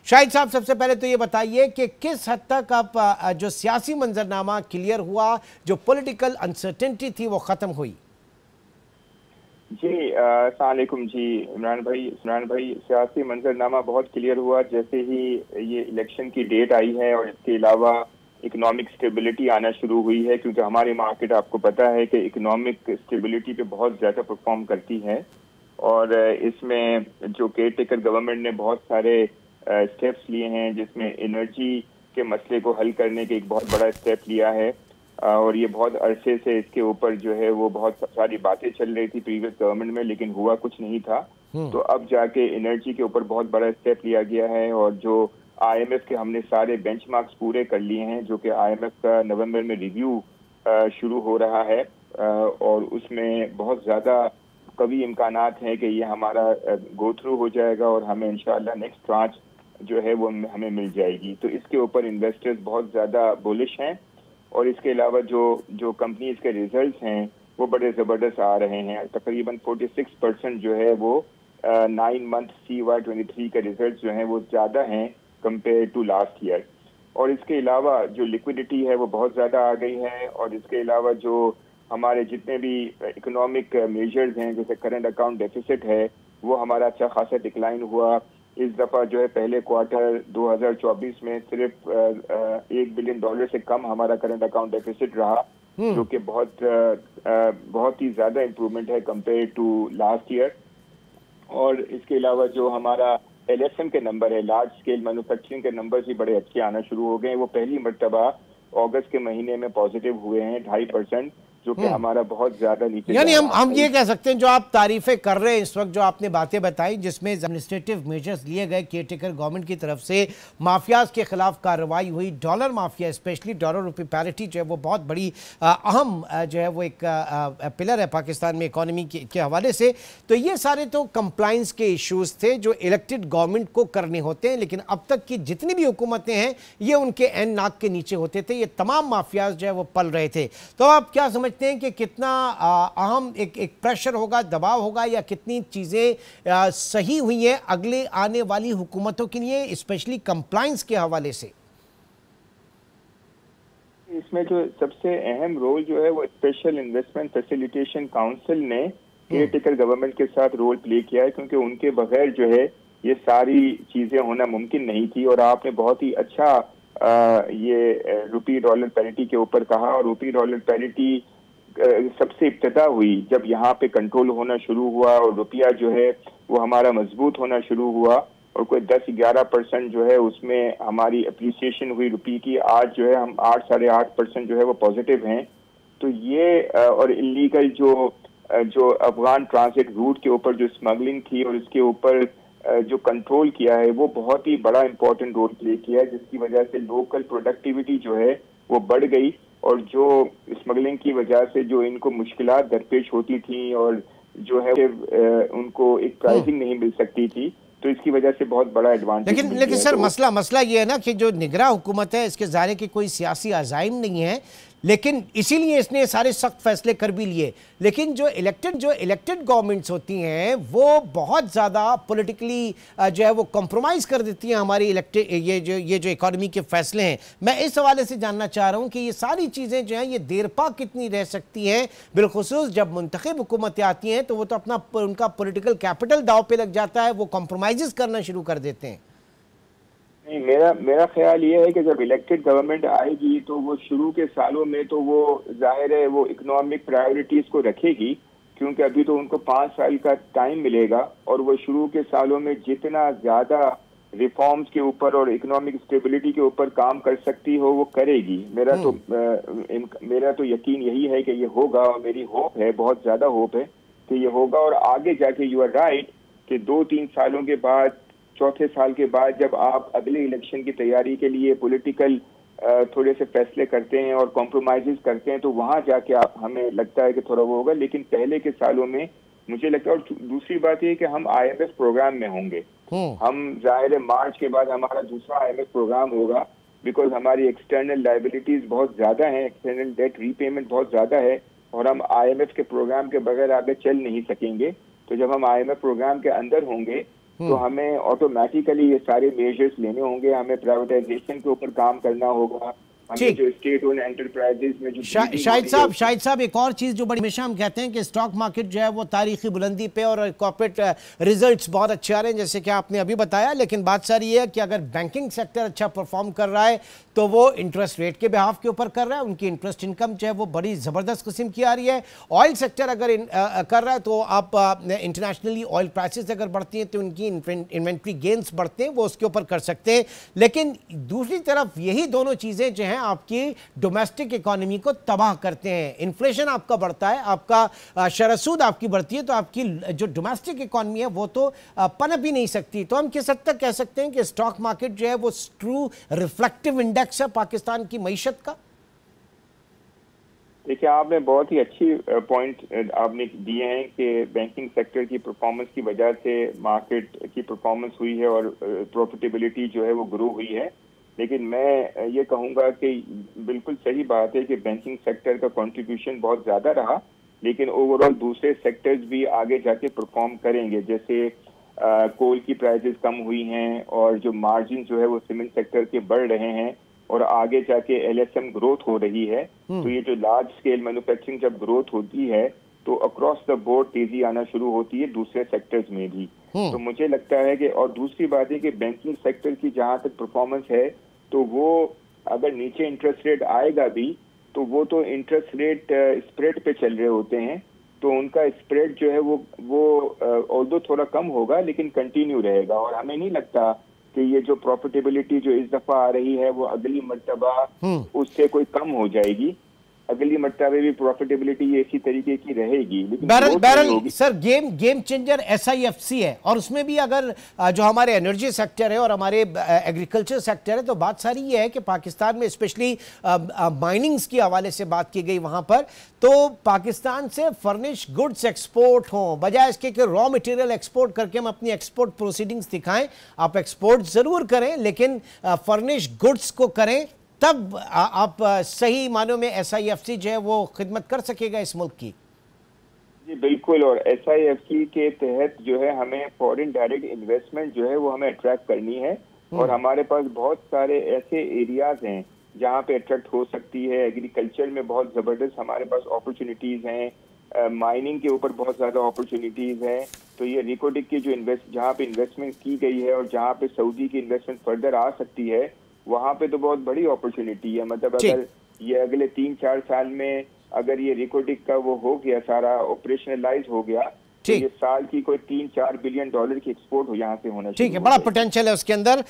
शाहिद साहब, सबसे पहले तो ये बताइए कि किस हद तक आप जो सियासी मंजरनामा क्लियर हुआ, जो पॉलिटिकल अनसर्टेनिटी थी वो खत्म हुई? जी अस्सलाम वालेकुम जी। इमरान भाई, सियासी मंजरनामा बहुत क्लियर हुआ जैसे ही ये इलेक्शन की डेट आई है, और इसके अलावा इकोनॉमिक स्टेबिलिटी आना शुरू हुई है, क्योंकि हमारी मार्केट आपको पता है कि इकोनॉमिक स्टेबिलिटी पे बहुत ज़्यादा परफॉर्म करती है। और इसमें जो केयर टेकर गवर्नमेंट ने बहुत सारे स्टेप्स लिए हैं, जिसमें एनर्जी के मसले को हल करने के एक बहुत बड़ा स्टेप लिया है। और ये बहुत अरसे से इसके ऊपर जो है वो बहुत सारी बातें चल रही थी प्रीवियस गवर्नमेंट में, लेकिन हुआ कुछ नहीं था। तो अब जाके एनर्जी के ऊपर बहुत बड़ा स्टेप लिया गया है, और जो आईएमएफ के हमने सारे बेंचमार्क्स पूरे कर लिए हैं, जो कि आईएमएफ का नवंबर में रिव्यू शुरू हो रहा है। और उसमें बहुत ज़्यादा कभी इम्कानात हैं कि ये हमारा गो थ्रू हो जाएगा, और हमें इंशाल्लाह नेक्स्ट ट्रांच जो है वो हमें मिल जाएगी। तो इसके ऊपर इन्वेस्टर्स बहुत ज़्यादा बुलिश हैं। और इसके अलावा जो जो कंपनीज के रिजल्ट्स हैं वो बड़े ज़बरदस्त आ रहे हैं। तकरीबन 46% जो है वो 9 मंथ CY23 के रिजल्ट्स जो हैं वो ज़्यादा हैं कंपेयर टू लास्ट ईयर। और इसके अलावा जो लिक्विडिटी है वो बहुत ज़्यादा आ गई है। और इसके अलावा जो हमारे जितने भी इकोनॉमिक मेजर्स हैं, जैसे करंट अकाउंट डेफिसिट है, वो हमारा अच्छा खासा डिक्लाइन हुआ। इस दफ़ा जो है पहले क्वार्टर 2024 में सिर्फ $1 बिलियन से कम हमारा करंट अकाउंट डेफिसिट रहा, जो कि बहुत ही ज़्यादा इम्प्रूवमेंट है कंपेयर टू लास्ट ईयर। और इसके अलावा जो हमारा LSM के नंबर है, लार्ज स्केल मैन्युफैक्चरिंग के नंबर भी बड़े अच्छे आना शुरू हो गए। वो पहली मरतबा अगस्त के महीने में पॉजिटिव हुए हैं 2.5%, जो कि हमारा बहुत ज्यादा नीचे। यानी हम ये कह सकते हैं, जो आप तारीफें कर रहे हैं इस वक्त, जो आपने बातें बताई जिसमें एडमिनिस्ट्रेटिव मेजर्स लिए गए केयर टेकर गवर्नमेंट की तरफ से, माफियाज के खिलाफ कार्रवाई हुई, डॉलर माफिया स्पेशली डॉलर रुपये पैरिटी जो है वो बहुत बड़ी अहम जो है वो एक पिलर है पाकिस्तान में इकॉनमी के हवाले से। तो ये सारे तो कंप्लाइंस के इशूज़ थे जो इलेक्टेड गवर्नमेंट को करने होते हैं, लेकिन अब तक की जितनी भी हुकूमतें हैं ये उनके एन नाक के नीचे होते थे। ये तमाम माफियाज जो है वो पल रहे थे। तो आप क्या समझते हैं कि कितना अहम एक प्रेशर होगा, दबाव होगा, या कितनी चीज़ें सही हुई हैं अगले आने वाली हुकूमतों के लिए, स्पेशली कंप्लायंस के हवाले से? इसमें जो सबसे अहम रोल जो है वो स्पेशल इन्वेस्टमेंट फैसिलिटेशन काउंसिल ने केयर टेकर गवर्नमेंट के साथ रोल प्ले किया है, क्योंकि उनके बगैर जो है ये सारी चीज़ें होना मुमकिन नहीं थी। और आपने बहुत ही अच्छा ये रुपी डॉलर पैरिटी के ऊपर कहा। और रुपी डॉलर पैरिटी सबसे इब्तदा हुई जब यहाँ पे कंट्रोल होना शुरू हुआ, और रुपया जो है वो हमारा मजबूत होना शुरू हुआ, और कोई 10-11% जो है उसमें हमारी अप्रिसिएशन हुई रुपये की। आज जो है हम 8-8.5% जो है वो पॉजिटिव हैं। तो ये और इलीगल जो अफगान ट्रांजिट रूट के ऊपर जो स्मगलिंग थी और इसके ऊपर जो कंट्रोल किया है, वो बहुत ही बड़ा इंपॉर्टेंट रोल प्ले किया है, जिसकी वजह से लोकल प्रोडक्टिविटी जो है वो बढ़ गई। और जो स्मगलिंग की वजह से जो इनको मुश्किलात दरपेश होती थी, और जो है उनको एक प्राइसिंग नहीं मिल सकती थी, तो इसकी वजह से बहुत बड़ा एडवांटेज। लेकिन सर, मसला ये है ना कि जो निगरान हुकूमत है इसके ज़ाहिर की कोई सियासी अज़ाइम नहीं है, लेकिन इसीलिए इसने सारे सख्त फैसले कर भी लिए। लेकिन जो इलेक्टेड गवर्नमेंट्स होती हैं वो बहुत ज़्यादा पॉलिटिकली जो है वो कॉम्प्रोमाइज़ कर देती हैं हमारी ये जो इकॉनमी के फैसले हैं। मैं इस हवाले से जानना चाह रहा हूँ कि ये सारी चीज़ें जो हैं ये देर पा कितनी रह सकती हैं, बिलखुसूस जब मुंतखब हुकूमतें आती हैं तो वो तो उनका पॉलिटिकल कैपिटल दाव पे लग जाता है, वो कॉम्प्रोमाइज़ करना शुरू कर देते हैं। नहीं, मेरा ख्याल ये है कि जब इलेक्टेड गवर्नमेंट आएगी तो वो शुरू के सालों में तो वो जाहिर है वो इकोनॉमिक प्रायोरिटीज को रखेगी, क्योंकि अभी तो उनको 5 साल का टाइम मिलेगा। और वो शुरू के सालों में जितना ज्यादा रिफॉर्म्स के ऊपर और इकोनॉमिक स्टेबिलिटी के ऊपर काम कर सकती हो वो करेगी। मेरा तो यकीन यही है कि ये होगा, और मेरी होप है, बहुत ज्यादा होप है कि ये होगा। और आगे जाके यू आर राइट कि 2-3 सालों के बाद, चौथे साल के बाद, जब आप अगले इलेक्शन की तैयारी के लिए पॉलिटिकल थोड़े से फैसले करते हैं और कॉम्प्रोमाइज़ करते हैं, तो वहां जाके हमें लगता है कि थोड़ा वो होगा। लेकिन पहले के सालों में मुझे लगता है, और दूसरी बात ये कि हम IMF प्रोग्राम में होंगे। हम जाहिर है मार्च के बाद हमारा दूसरा IMF प्रोग्राम होगा, बिकॉज हमारी एक्सटर्नल लाइबिलिटीज बहुत ज्यादा है, एक्सटर्नल डेट रीपेमेंट बहुत ज्यादा है, और हम IMF के प्रोग्राम के बगैर आगे चल नहीं सकेंगे। तो जब हम IMF प्रोग्राम के अंदर होंगे तो हमें ऑटोमेटिकली ये सारे मेजर्स लेने होंगे, हमें प्राइवेटाइजेशन के ऊपर काम करना होगा, हमें जो स्टेट ओन एंटरप्राइजेस में जो शाहिद साहब एक और चीज जो बड़ी हमेशा हम कहते हैं कि स्टॉक मार्केट जो है वो तारीखी बुलंदी पे और कॉर्पोरेट रिजल्ट्स बहुत अच्छे आ रहे हैं जैसे कि आपने अभी बताया, लेकिन बात सारी ये है कि अगर बैंकिंग सेक्टर अच्छा परफॉर्म कर रहा है तो वो इंटरेस्ट रेट के बिहाफ के ऊपर कर रहा है, उनकी इंटरेस्ट इनकम जो है वो बड़ी जबरदस्त किस्म की आ रही है। ऑयल सेक्टर अगर कर रहा है तो आप इंटरनेशनली ऑयल प्राइसेस अगर बढ़ती हैं तो उनकी इन्वेंट्री गेन्स बढ़ते हैं, वो उसके ऊपर कर सकते हैं। लेकिन दूसरी तरफ यही दोनों चीजें जो हैं आपकी डोमेस्टिक इकोनॉमी को तबाह करते हैं। इन्फ्लेशन आपका बढ़ता है, आपका शरसूद आपकी बढ़ती है, तो आपकी जो डोमेस्टिक इकोनॉमी है वो तो पनप ही नहीं सकती। तो हम किस हद तक कह सकते हैं कि स्टॉक मार्केट जो है वो ट्रू रिफ्लेक्टिव इंडेक्स है पाकिस्तान की मईशत का? देखिए, आपने बहुत ही अच्छी पॉइंट आपने दिए हैं कि बैंकिंग सेक्टर की परफॉर्मेंस की वजह से मार्केट की परफॉर्मेंस हुई है और प्रॉफिटेबिलिटी जो है वो ग्रो हुई है। लेकिन मैं ये कहूँगा कि बिल्कुल सही बात है कि बैंकिंग सेक्टर का कंट्रीब्यूशन बहुत ज़्यादा रहा, लेकिन ओवरऑल दूसरे सेक्टर्स भी आगे जाके परफॉर्म करेंगे। जैसे कोल की प्राइसेस कम हुई हैं और जो मार्जिन जो है वो सीमेंट सेक्टर के बढ़ रहे हैं और आगे जाके एलएसएम ग्रोथ हो रही है। तो ये जो लार्ज स्केल मैन्युफैक्चरिंग जब ग्रोथ होती है तो अक्रॉस द बोर्ड तेजी आना शुरू होती है दूसरे सेक्टर्स में भी। तो मुझे लगता है कि, और दूसरी बात है कि बैंकिंग सेक्टर की जहां तक परफॉर्मेंस है तो वो अगर नीचे इंटरेस्ट रेट आएगा भी तो वो तो इंटरेस्ट रेट स्प्रेड पे चल रहे होते हैं, तो उनका स्प्रेड जो है वो ऑल्दो थोड़ा कम होगा लेकिन कंटिन्यू रहेगा। और हमें नहीं लगता कि ये जो प्रॉफिटेबिलिटी जो इस दफा आ रही है वो अगली मर्तबा उससे कोई कम हो जाएगी। अगली मर्तबे भी प्रॉफिटेबिलिटी इसी तरीके की रहेगी। बहरहाल सर गेम चेंजर एसआईएफसी है और उसमें भी अगर जो हमारे एनर्जी सेक्टर है और हमारे एग्रीकल्चर सेक्टर है तो बात सारी ये है कि पाकिस्तान में स्पेशली माइनिंग्स के हवाले से बात की गई वहां पर, तो पाकिस्तान से फर्निश गुड्स एक्सपोर्ट हो बजाय इसके कि रॉ मटेरियल एक्सपोर्ट करके हम अपनी एक्सपोर्ट प्रोसीडिंग्स दिखाएं। आप एक्सपोर्ट जरूर करें लेकिन फर्निश गुड्स को करें, तब आप सही मानों में एसआईएफसी जो है वो खिदमत कर सकेगा इस मुल्क की। जी बिल्कुल, और एसआईएफसी के तहत जो है हमें फॉरेन डायरेक्ट इन्वेस्टमेंट जो है वो हमें अट्रैक्ट करनी है और हमारे पास बहुत सारे ऐसे एरियाज हैं जहाँ पे अट्रैक्ट हो सकती है। एग्रीकल्चर में बहुत ज़बरदस्त हमारे पास अपॉर्चुनिटीज़ हैं, माइनिंग के ऊपर बहुत ज़्यादा अपॉर्चुनिटीज़ हैं। तो ये रिकोडिक की जो जहाँ पे इन्वेस्टमेंट की गई है और जहाँ पे सऊदी की इन्वेस्टमेंट फर्दर आ सकती है वहाँ पे तो बहुत बड़ी अपॉर्चुनिटी है। मतलब अगर ये अगले 3-4 साल में अगर ये रिकोडिक का वो हो गया, सारा ऑपरेशनलाइज हो गया, तो ये साल की कोई $3-4 बिलियन की एक्सपोर्ट हो यहाँ से होना चाहिए। ठीक है, बड़ा पोटेंशियल है उसके अंदर।